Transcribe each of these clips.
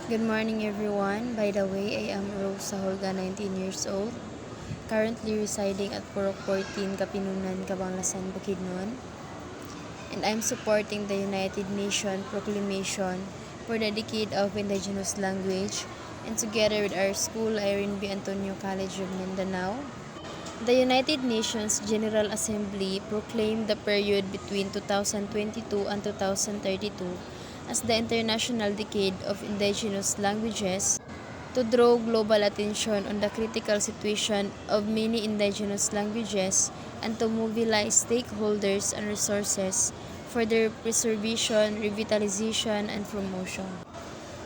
Good morning everyone. By the way, I am Rosa Holga, 19 years old, currently residing at Purok 14, Kapinunan, Cabanglasan, Bukidnon, and I'm supporting the United Nations Proclamation for the Decade of Indigenous Language, and together with our school, Irene B. Antonio College of Mindanao, the United Nations General Assembly proclaimed the period between 2022 and 2032 as the International Decade of Indigenous Languages to draw global attention on the critical situation of many indigenous languages and to mobilize stakeholders and resources for their preservation, revitalization, and promotion.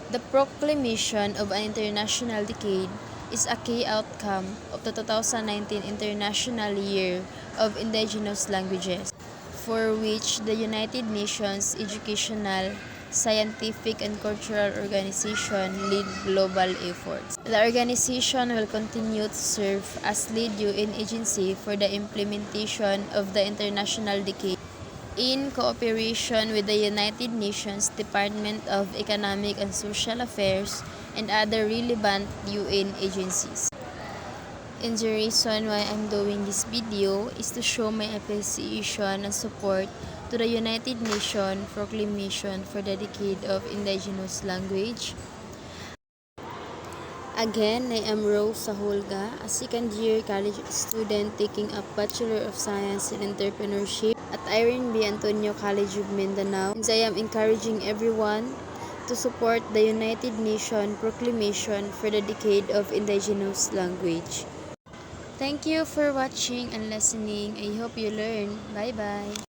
The proclamation of an international decade is a key outcome of the 2019 International Year of Indigenous Languages, for which the United Nations Educational, Scientific, and Cultural Organization lead global efforts. The organization will continue to serve as lead UN agency for the implementation of the International Decade in cooperation with the United Nations Department of Economic and Social Affairs and other relevant UN agencies. And the reason why I'm doing this video is to show my appreciation and support to the United Nations Proclamation for the Decade of Indigenous Language. Again, I am Rose Sahulga, a second-year college student taking up Bachelor of Science in Entrepreneurship at Irene B. Antonio College of Mindanao, and I am encouraging everyone to support the United Nations Proclamation for the Decade of Indigenous Language. Thank you for watching and listening. I hope you learn. Bye-bye.